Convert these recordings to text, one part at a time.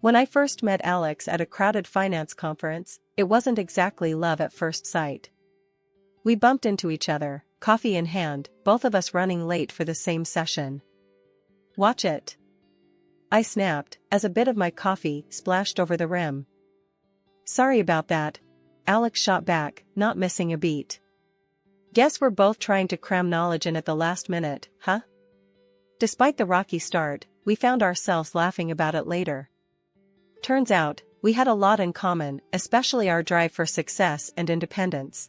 When I first met Alex at a crowded finance conference, it wasn't exactly love at first sight. We bumped into each other, coffee in hand, both of us running late for the same session. "Watch it," I snapped, as a bit of my coffee splashed over the rim. "Sorry about that," Alex shot back, not missing a beat. "Guess we're both trying to cram knowledge in at the last minute, huh?" Despite the rocky start, we found ourselves laughing about it later. Turns out, we had a lot in common, especially our drive for success and independence.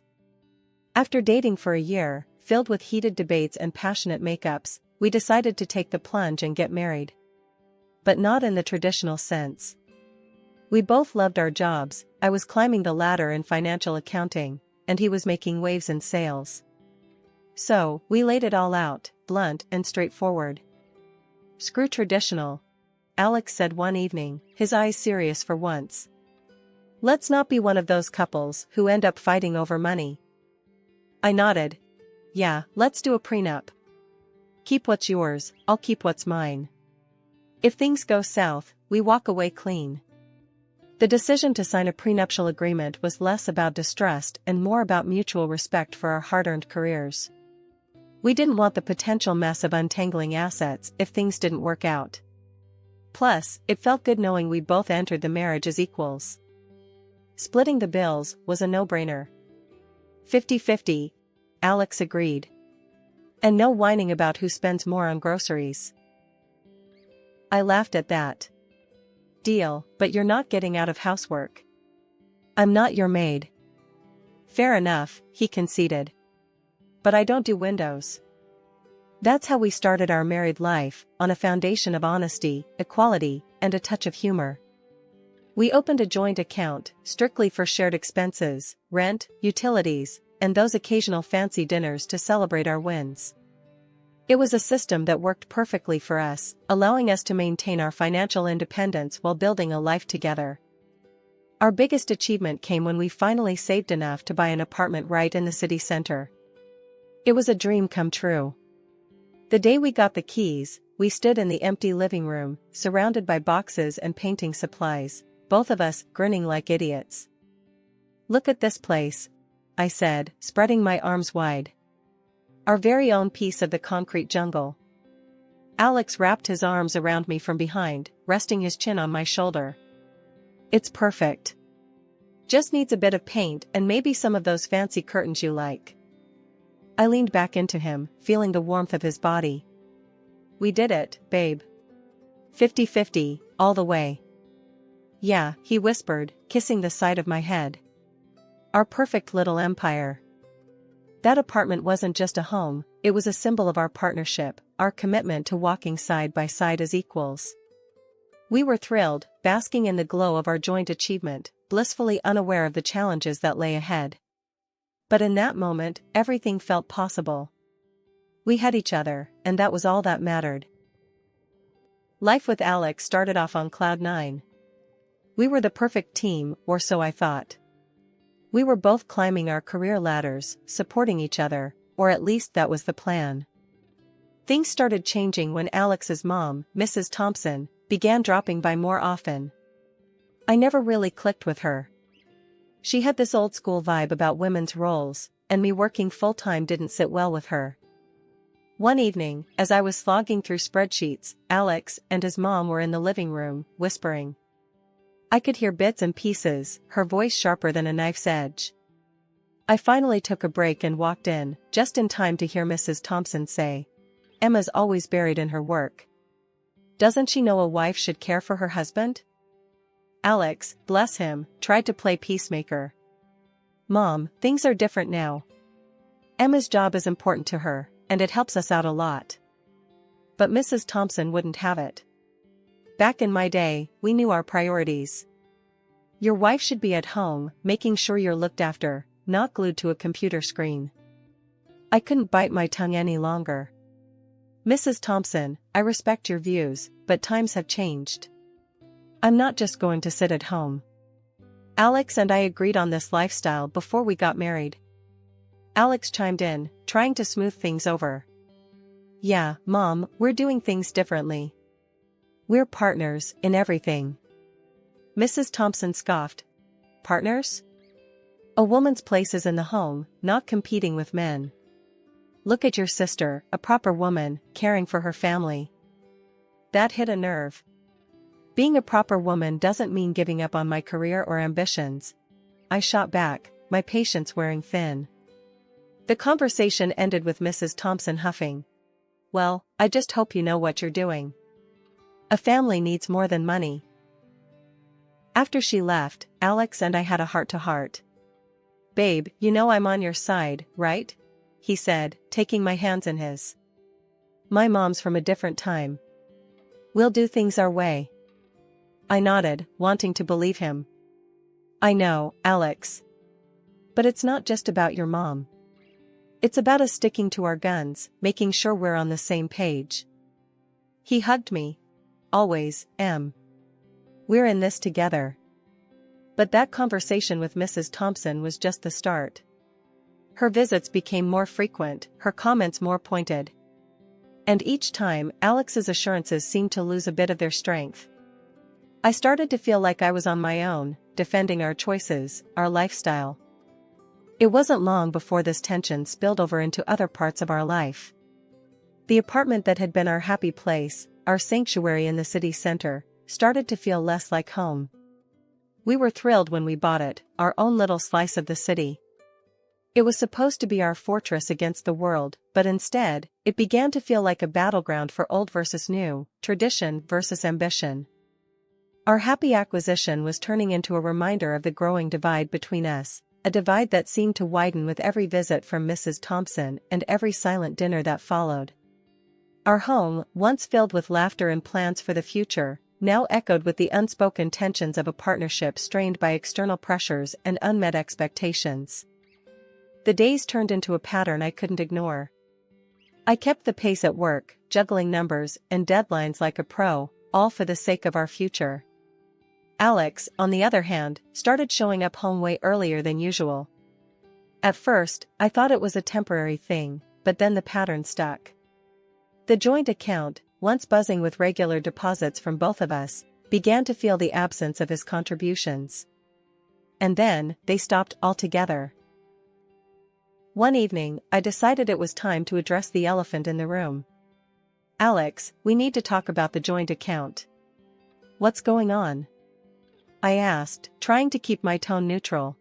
After dating for a year, filled with heated debates and passionate makeups, we decided to take the plunge and get married. But not in the traditional sense. We both loved our jobs. I was climbing the ladder in financial accounting, and he was making waves in sales. So, we laid it all out, blunt and straightforward. "Screw traditional," Alex said one evening, his eyes serious for once. "Let's not be one of those couples who end up fighting over money." I nodded. "Yeah, let's do a prenup. Keep what's yours, I'll keep what's mine. If things go south, we walk away clean." The decision to sign a prenuptial agreement was less about distrust and more about mutual respect for our hard-earned careers. We didn't want the potential mess of untangling assets if things didn't work out. Plus, it felt good knowing we both entered the marriage as equals. Splitting the bills was a no-brainer. 50-50, Alex agreed. And no whining about who spends more on groceries. I laughed at that. "Deal, but you're not getting out of housework." "I'm not your maid." "Fair enough," he conceded. "But I don't do windows." That's how we started our married life, on a foundation of honesty, equality, and a touch of humor. We opened a joint account, strictly for shared expenses, rent, utilities, and those occasional fancy dinners to celebrate our wins. It was a system that worked perfectly for us, allowing us to maintain our financial independence while building a life together. Our biggest achievement came when we finally saved enough to buy an apartment right in the city center. It was a dream come true. The day we got the keys, we stood in the empty living room, surrounded by boxes and painting supplies, both of us grinning like idiots. "Look at this place," I said, spreading my arms wide. "Our very own piece of the concrete jungle." Alex wrapped his arms around me from behind, resting his chin on my shoulder. "It's perfect. Just needs a bit of paint and maybe some of those fancy curtains you like." I leaned back into him, feeling the warmth of his body. "We did it, babe. 50-50, all the way." "Yeah," he whispered, kissing the side of my head. "Our perfect little empire." That apartment wasn't just a home, it was a symbol of our partnership, our commitment to walking side by side as equals. We were thrilled, basking in the glow of our joint achievement, blissfully unaware of the challenges that lay ahead. But in that moment, everything felt possible. We had each other, and that was all that mattered. Life with Alex started off on cloud nine. We were the perfect team, or so I thought. We were both climbing our career ladders, supporting each other, or at least that was the plan. Things started changing when Alex's mom, Mrs. Thompson, began dropping by more often. I never really clicked with her. She had this old-school vibe about women's roles, and me working full-time didn't sit well with her. One evening, as I was slogging through spreadsheets, Alex and his mom were in the living room, whispering. I could hear bits and pieces, her voice sharper than a knife's edge. I finally took a break and walked in, just in time to hear Mrs. Thompson say, "Emma's always buried in her work. Doesn't she know a wife should care for her husband?" Alex, bless him, tried to play peacemaker. "Mom, things are different now. Emma's job is important to her, and it helps us out a lot." But Mrs. Thompson wouldn't have it. "Back in my day, we knew our priorities. Your wife should be at home, making sure you're looked after, not glued to a computer screen." I couldn't bite my tongue any longer. "Mrs. Thompson, I respect your views, but times have changed. I'm not just going to sit at home." Alex and I agreed on this lifestyle before we got married. Alex chimed in, trying to smooth things over. "Yeah, Mom, we're doing things differently. We're partners in everything. Mrs. Thompson scoffed. Partners? A woman's place is in the home, not competing with men. Look at your sister, a proper woman, caring for her family. That hit a nerve. Being a proper woman doesn't mean giving up on my career or ambitions. I shot back, my patience wearing thin. The conversation ended with Mrs. Thompson huffing. Well, I just hope you know what you're doing. A family needs more than money. After she left, Alex and I had a heart-to-heart. Babe, you know I'm on your side, right? He said, taking my hands in his. My mom's from a different time. We'll do things our way. I nodded, wanting to believe him. I know, Alex. But it's not just about your mom. It's about us sticking to our guns, making sure we're on the same page. He hugged me. Always, Em. We're in this together. But that conversation with Mrs. Thompson was just the start. Her visits became more frequent, her comments more pointed. And each time, Alex's assurances seemed to lose a bit of their strength. I started to feel like I was on my own, defending our choices, our lifestyle. It wasn't long before this tension spilled over into other parts of our life. The apartment that had been our happy place, our sanctuary in the city center, started to feel less like home. We were thrilled when we bought it, our own little slice of the city. It was supposed to be our fortress against the world, but instead, it began to feel like a battleground for old versus new, tradition versus ambition. Our happy acquisition was turning into a reminder of the growing divide between us, a divide that seemed to widen with every visit from Mrs. Thompson and every silent dinner that followed. Our home, once filled with laughter and plans for the future, now echoed with the unspoken tensions of a partnership strained by external pressures and unmet expectations. The days turned into a pattern I couldn't ignore. I kept the pace at work, juggling numbers and deadlines like a pro, all for the sake of our future. Alex, on the other hand, started showing up home way earlier than usual. At first, I thought it was a temporary thing, but then the pattern stuck. The joint account, once buzzing with regular deposits from both of us, began to feel the absence of his contributions. And then, they stopped altogether. One evening, I decided it was time to address the elephant in the room. Alex, we need to talk about the joint account. What's going on? I asked, trying to keep my tone neutral.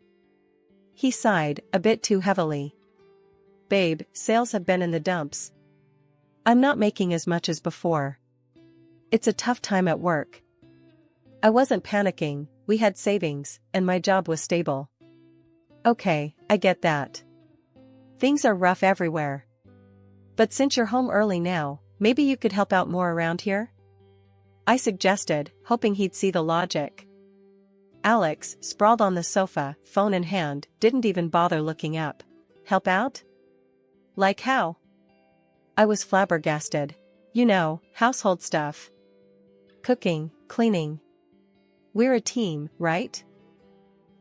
He sighed, a bit too heavily. Babe, sales have been in the dumps. I'm not making as much as before. It's a tough time at work. I wasn't panicking, we had savings, and my job was stable. Okay, I get that. Things are rough everywhere. But since you're home early now, maybe you could help out more around here? I suggested, hoping he'd see the logic. Alex, sprawled on the sofa, phone in hand, didn't even bother looking up. Help out? Like how? I was flabbergasted. You know, household stuff. Cooking, cleaning. We're a team, right?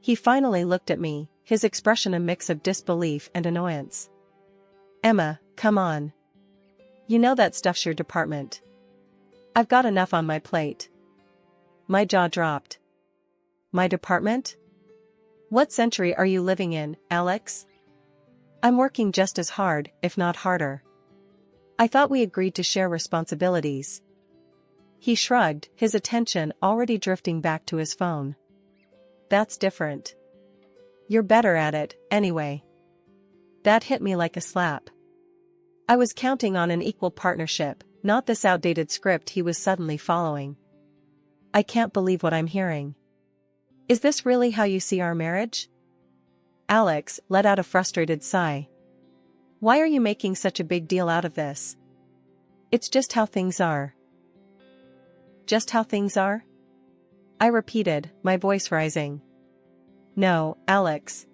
He finally looked at me, his expression a mix of disbelief and annoyance. Emma, come on. You know that stuff's your department. I've got enough on my plate. My jaw dropped. My department? What century are you living in, Alex? I'm working just as hard, if not harder. I thought we agreed to share responsibilities. He shrugged, his attention already drifting back to his phone. That's different. You're better at it, anyway. That hit me like a slap. I was counting on an equal partnership, not this outdated script he was suddenly following. I can't believe what I'm hearing. Is this really how you see our marriage? Alex let out a frustrated sigh. Why are you making such a big deal out of this? It's just how things are. Just how things are? I repeated, my voice rising. No, Alex.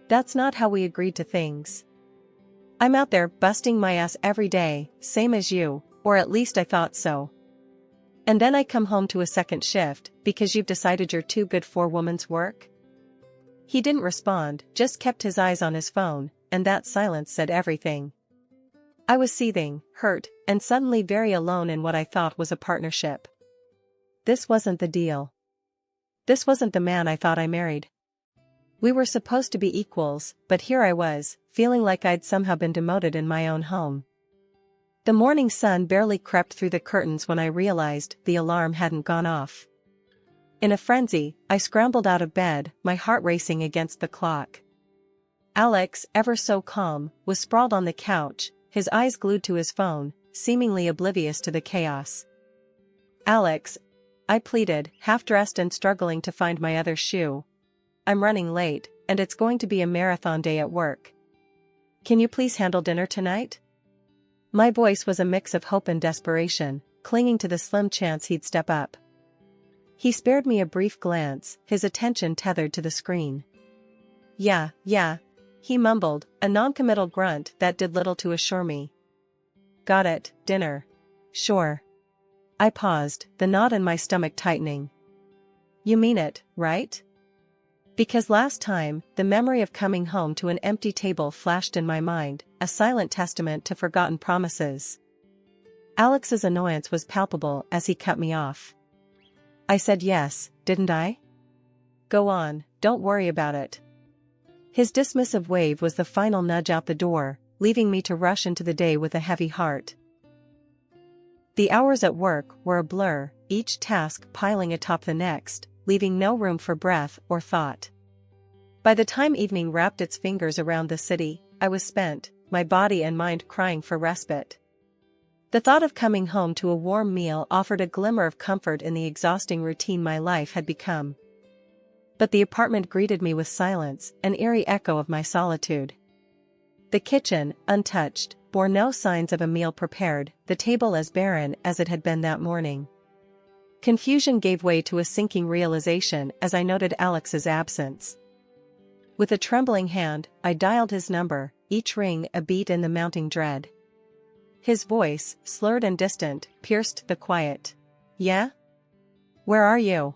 That's not how we agreed to things. I'm out there busting my ass every day, same as you, or at least I thought so. And then I come home to a second shift, because you've decided you're too good for woman's work? He didn't respond, just kept his eyes on his phone, and that silence said everything. I was seething, hurt, and suddenly very alone in what I thought was a partnership. This wasn't the deal. This wasn't the man I thought I married. We were supposed to be equals, but here I was, feeling like I'd somehow been demoted in my own home. The morning sun barely crept through the curtains when I realized the alarm hadn't gone off. In a frenzy, I scrambled out of bed, my heart racing against the clock. Alex, ever so calm, was sprawled on the couch, his eyes glued to his phone, seemingly oblivious to the chaos. "Alex," I pleaded, half-dressed and struggling to find my other shoe. "I'm running late, and it's going to be a marathon day at work. Can you please handle dinner tonight?" My voice was a mix of hope and desperation, clinging to the slim chance he'd step up. He spared me a brief glance, his attention tethered to the screen. Yeah, he mumbled, a non-committal grunt that did little to assure me. "Got it, dinner. Sure." I paused, the knot in my stomach tightening. "You mean it, right?" Because last time, the memory of coming home to an empty table flashed in my mind, a silent testament to forgotten promises. Alex's annoyance was palpable as he cut me off. I said yes, didn't I? "Go on, don't worry about it." His dismissive wave was the final nudge out the door, leaving me to rush into the day with a heavy heart. The hours at work were a blur, each task piling atop the next, leaving no room for breath or thought. By the time evening wrapped its fingers around the city, I was spent, my body and mind crying for respite. The thought of coming home to a warm meal offered a glimmer of comfort in the exhausting routine my life had become. But the apartment greeted me with silence, an eerie echo of my solitude. The kitchen, untouched, bore no signs of a meal prepared, the table as barren as it had been that morning. Confusion gave way to a sinking realization as I noted Alex's absence. With a trembling hand, I dialed his number, each ring a beat in the mounting dread. His voice, slurred and distant, pierced the quiet. "Yeah? Where are you?"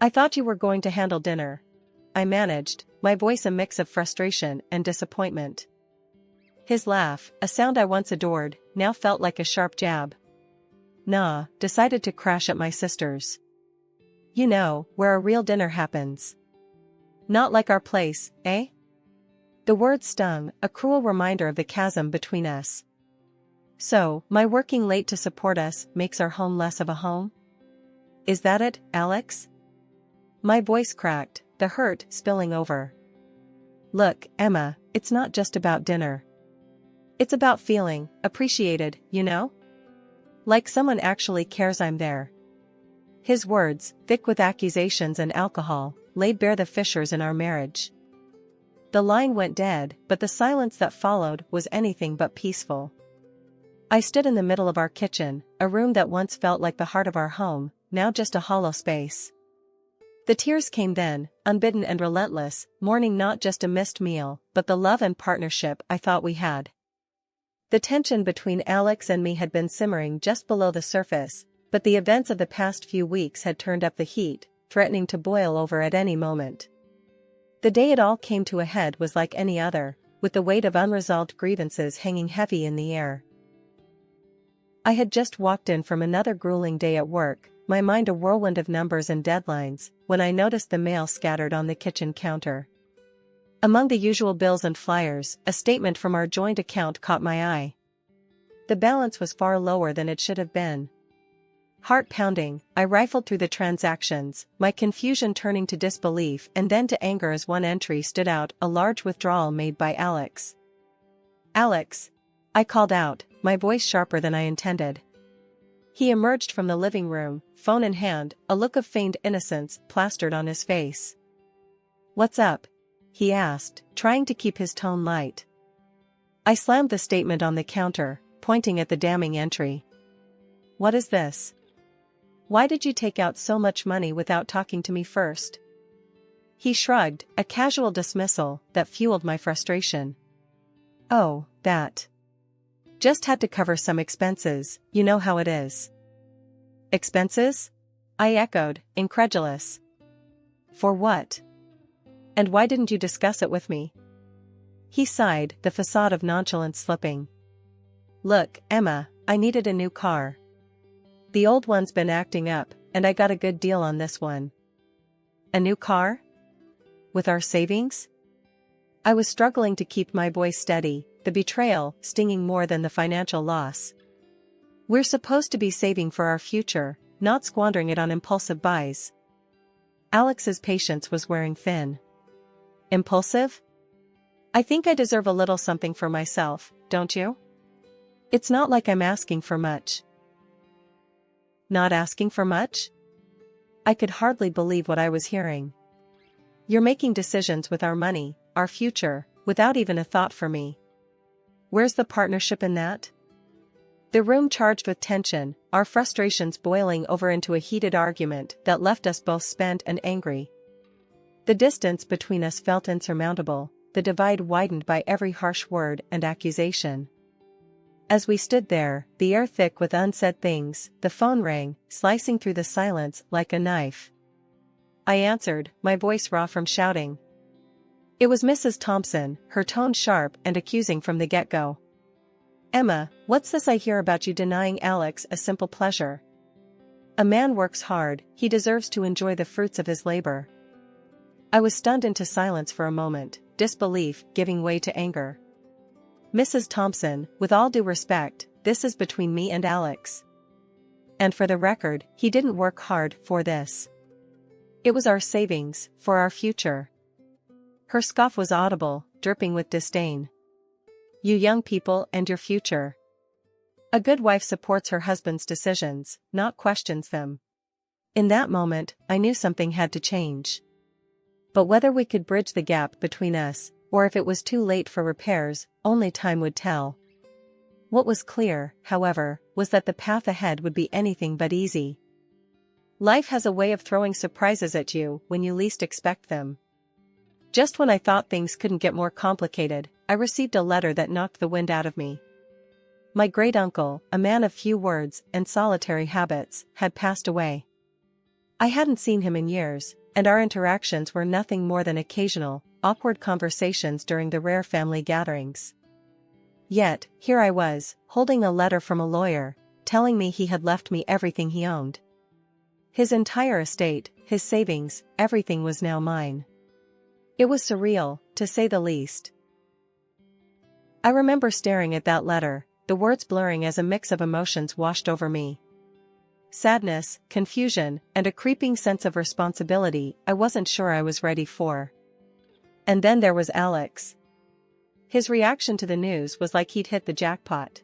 "I thought you were going to handle dinner," I managed, my voice a mix of frustration and disappointment. His laugh, a sound I once adored, now felt like a sharp jab. "Nah, decided to crash at my sister's. You know, where a real dinner happens. Not like our place, eh?" The word stung, a cruel reminder of the chasm between us. "So, my working late to support us makes our home less of a home? Is that it, Alex?" My voice cracked, the hurt spilling over. "Look, Emma, it's not just about dinner. It's about feeling appreciated, you know? Like someone actually cares I'm there." His words, thick with accusations and alcohol, laid bare the fissures in our marriage. The line went dead, but the silence that followed was anything but peaceful. I stood in the middle of our kitchen, a room that once felt like the heart of our home, now just a hollow space. The tears came then, unbidden and relentless, mourning not just a missed meal, but the love and partnership I thought we had. The tension between Alex and me had been simmering just below the surface, but the events of the past few weeks had turned up the heat, threatening to boil over at any moment. The day it all came to a head was like any other, with the weight of unresolved grievances hanging heavy in the air. I had just walked in from another grueling day at work, my mind a whirlwind of numbers and deadlines, when I noticed the mail scattered on the kitchen counter. Among the usual bills and flyers, a statement from our joint account caught my eye. The balance was far lower than it should have been. Heart pounding, I rifled through the transactions, my confusion turning to disbelief and then to anger as one entry stood out, a large withdrawal made by Alex. "Alex!" I called out, my voice sharper than I intended. He emerged from the living room, phone in hand, a look of feigned innocence plastered on his face. "What's up?" he asked, trying to keep his tone light. I slammed the statement on the counter, pointing at the damning entry. "What is this? Why did you take out so much money without talking to me first?" He shrugged, a casual dismissal that fueled my frustration. "Oh, that. Just had to cover some expenses, you know how it is." "Expenses?" I echoed, incredulous. "For what? And why didn't you discuss it with me?" He sighed, the facade of nonchalance slipping. "Look, Emma, I needed a new car. The old one's been acting up, and I got a good deal on this one. A new car? With our savings? I was struggling to keep my voice steady, the betrayal stinging more than the financial loss. We're supposed to be saving for our future, not squandering it on impulsive buys. Alex's patience was wearing thin. Impulsive? I think I deserve a little something for myself, don't you? It's not like I'm asking for much. Not asking for much? I could hardly believe what I was hearing. You're making decisions with our money, our future, without even a thought for me. Where's the partnership in that? The room charged with tension, our frustrations boiling over into a heated argument that left us both spent and angry. The distance between us felt insurmountable, the divide widened by every harsh word and accusation. As we stood there, the air thick with unsaid things, the phone rang, slicing through the silence like a knife. I answered, my voice raw from shouting. It was Mrs. Thompson, her tone sharp and accusing from the get-go. Emma, what's this I hear about you denying Alex a simple pleasure? A man works hard, he deserves to enjoy the fruits of his labor. I was stunned into silence for a moment, disbelief giving way to anger. Mrs. Thompson, with all due respect, this is between me and Alex. And for the record, he didn't work hard for this. It was our savings, for our future. Her scoff was audible, dripping with disdain. You young people and your future. A good wife supports her husband's decisions, not questions them. In that moment, I knew something had to change. But whether we could bridge the gap between us, or if it was too late for repairs, only time would tell. What was clear, however, was that the path ahead would be anything but easy. Life has a way of throwing surprises at you when you least expect them. Just when I thought things couldn't get more complicated, I received a letter that knocked the wind out of me. My great-uncle, a man of few words and solitary habits, had passed away. I hadn't seen him in years, and our interactions were nothing more than occasional, awkward conversations during the rare family gatherings. Yet, here I was, holding a letter from a lawyer, telling me he had left me everything he owned. His entire estate, his savings, everything was now mine. It was surreal, to say the least. I remember staring at that letter, the words blurring as a mix of emotions washed over me. Sadness, confusion, and a creeping sense of responsibility I wasn't sure I was ready for. And then there was Alex. His reaction to the news was like he'd hit the jackpot.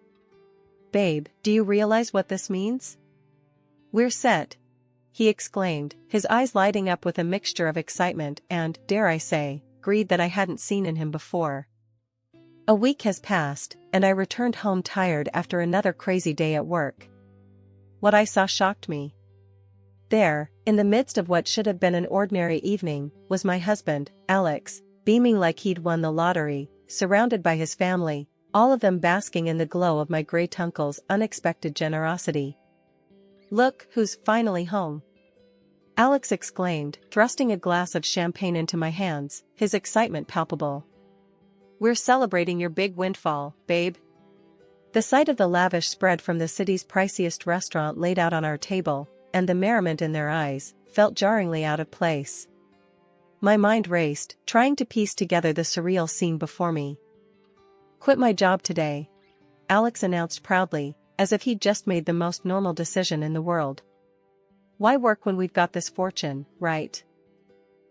Babe, do you realize what this means? We're set, he exclaimed, his eyes lighting up with a mixture of excitement and, dare I say, greed that I hadn't seen in him before. A week has passed, and I returned home tired after another crazy day at work. What I saw shocked me. There, in the midst of what should have been an ordinary evening, was my husband, Alex, beaming like he'd won the lottery, surrounded by his family, all of them basking in the glow of my great-uncle's unexpected generosity. Look who's finally home! Alex exclaimed, thrusting a glass of champagne into my hands, his excitement palpable. We're celebrating your big windfall, babe. The sight of the lavish spread from the city's priciest restaurant laid out on our table, and the merriment in their eyes, felt jarringly out of place. My mind raced, trying to piece together the surreal scene before me. Quit my job today, Alex announced proudly, as if he'd just made the most normal decision in the world. Why work when we've got this fortune, right?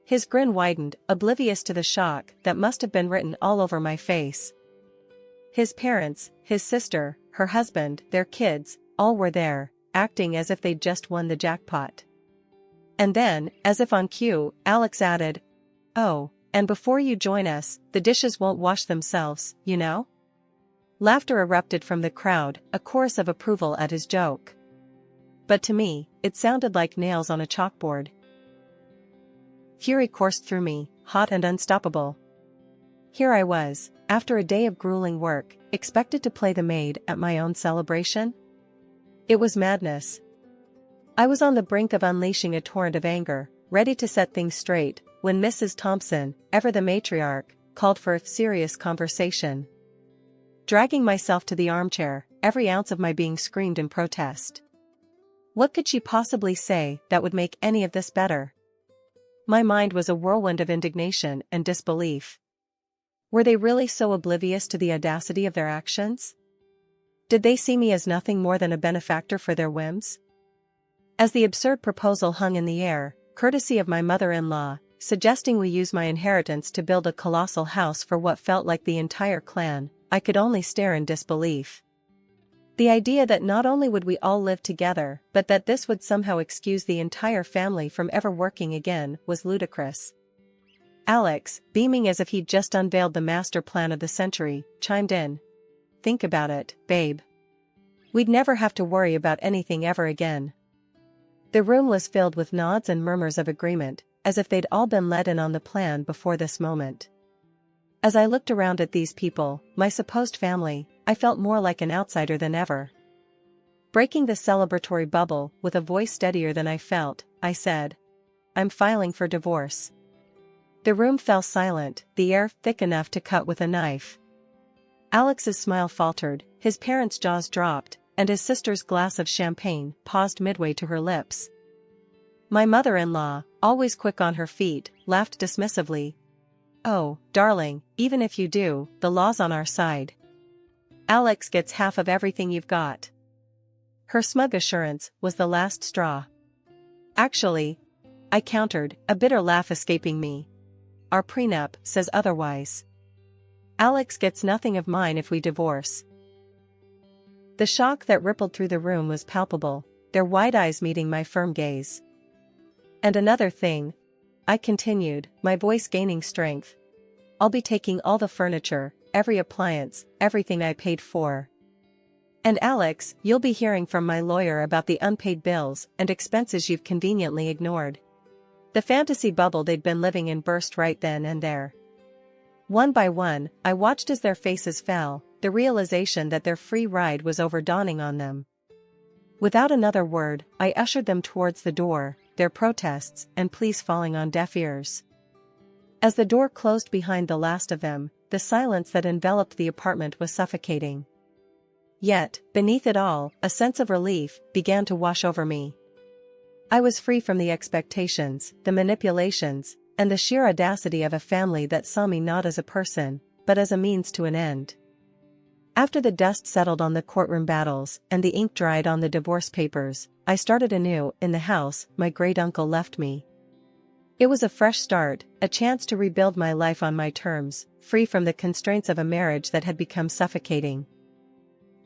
His grin widened, oblivious to the shock that must have been written all over my face. His parents, his sister, her husband, their kids, all were there, acting as if they'd just won the jackpot. And then, as if on cue, Alex added, "Oh, and before you join us, the dishes won't wash themselves, you know?" Laughter erupted from the crowd, a chorus of approval at his joke. But to me, it sounded like nails on a chalkboard. Fury coursed through me, hot and unstoppable. Here I was, after a day of grueling work, expected to play the maid at my own celebration? It was madness. I was on the brink of unleashing a torrent of anger, ready to set things straight, when Mrs. Thompson, ever the matriarch, called for a serious conversation. Dragging myself to the armchair, every ounce of my being screamed in protest. What could she possibly say that would make any of this better? My mind was a whirlwind of indignation and disbelief. Were they really so oblivious to the audacity of their actions? Did they see me as nothing more than a benefactor for their whims? As the absurd proposal hung in the air, courtesy of my mother-in-law, suggesting we use my inheritance to build a colossal house for what felt like the entire clan, I could only stare in disbelief. The idea that not only would we all live together, but that this would somehow excuse the entire family from ever working again, was ludicrous. Alex, beaming as if he'd just unveiled the master plan of the century, chimed in. Think about it, babe. We'd never have to worry about anything ever again. The room was filled with nods and murmurs of agreement, as if they'd all been let in on the plan before this moment. As I looked around at these people, my supposed family, I felt more like an outsider than ever. Breaking the celebratory bubble with a voice steadier than I felt, I said, I'm filing for divorce. The room fell silent, the air thick enough to cut with a knife. Alex's smile faltered, his parents' jaws dropped, and his sister's glass of champagne paused midway to her lips. My mother-in-law, always quick on her feet, laughed dismissively. Oh, darling, even if you do, the law's on our side. Alex gets half of everything you've got. Her smug assurance was the last straw. Actually, I countered, a bitter laugh escaping me. Our prenup says otherwise. Alex gets nothing of mine if we divorce. The shock that rippled through the room was palpable, their wide eyes meeting my firm gaze. And another thing, I continued, my voice gaining strength. I'll be taking all the furniture, every appliance, everything I paid for. And Alex, you'll be hearing from my lawyer about the unpaid bills and expenses you've conveniently ignored. The fantasy bubble they'd been living in burst right then and there. One by one, I watched as their faces fell, the realization that their free ride was over dawning on them. Without another word, I ushered them towards the door, their protests and pleas falling on deaf ears. As the door closed behind the last of them, the silence that enveloped the apartment was suffocating. Yet, beneath it all, a sense of relief began to wash over me. I was free from the expectations, the manipulations, and the sheer audacity of a family that saw me not as a person, but as a means to an end. After the dust settled on the courtroom battles and the ink dried on the divorce papers, I started anew in the house my great-uncle left me. It was a fresh start, a chance to rebuild my life on my terms, free from the constraints of a marriage that had become suffocating.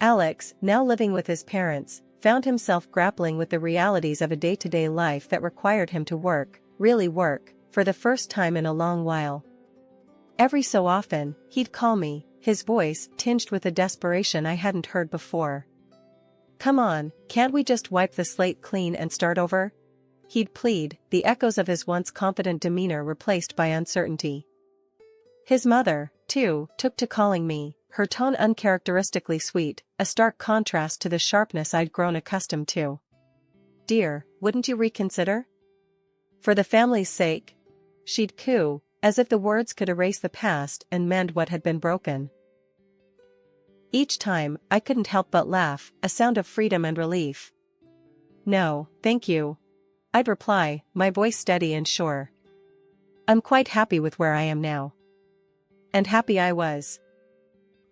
Alex, now living with his parents, found himself grappling with the realities of a day-to-day life that required him to work, really work, for the first time in a long while. Every so often, he'd call me, his voice tinged with a desperation I hadn't heard before. Come on, can't we just wipe the slate clean and start over? He'd plead, the echoes of his once confident demeanor replaced by uncertainty. His mother, too, took to calling me, her tone uncharacteristically sweet, a stark contrast to the sharpness I'd grown accustomed to. Dear, wouldn't you reconsider? For the family's sake? She'd coo, as if the words could erase the past and mend what had been broken. Each time, I couldn't help but laugh, a sound of freedom and relief. No, thank you. I'd reply, my voice steady and sure. I'm quite happy with where I am now. And happy I was.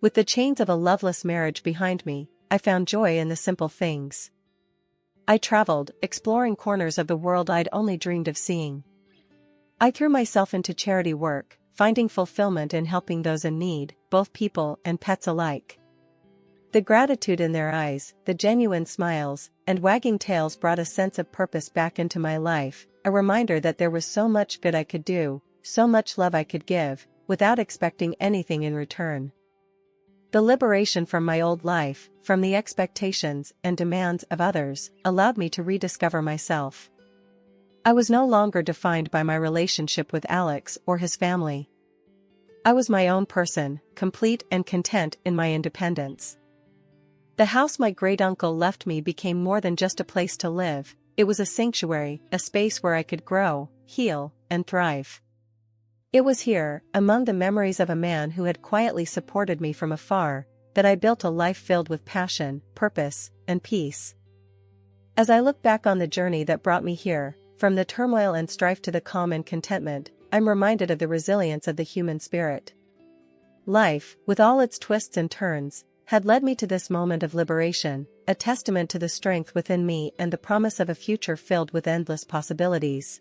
With the chains of a loveless marriage behind me, I found joy in the simple things. I traveled, exploring corners of the world I'd only dreamed of seeing. I threw myself into charity work, finding fulfillment in helping those in need, both people and pets alike. The gratitude in their eyes, the genuine smiles, and wagging tails brought a sense of purpose back into my life, a reminder that there was so much good I could do, so much love I could give, without expecting anything in return. The liberation from my old life, from the expectations and demands of others, allowed me to rediscover myself. I was no longer defined by my relationship with Alex or his family. I was my own person, complete and content in my independence. The house my great-uncle left me became more than just a place to live, it was a sanctuary, a space where I could grow, heal, and thrive. It was here, among the memories of a man who had quietly supported me from afar, that I built a life filled with passion, purpose, and peace. As I look back on the journey that brought me here, From the turmoil and strife to the calm and contentment, I'm reminded of the resilience of the human spirit. Life, with all its twists and turns, had led me to this moment of liberation, a testament to the strength within me and the promise of a future filled with endless possibilities.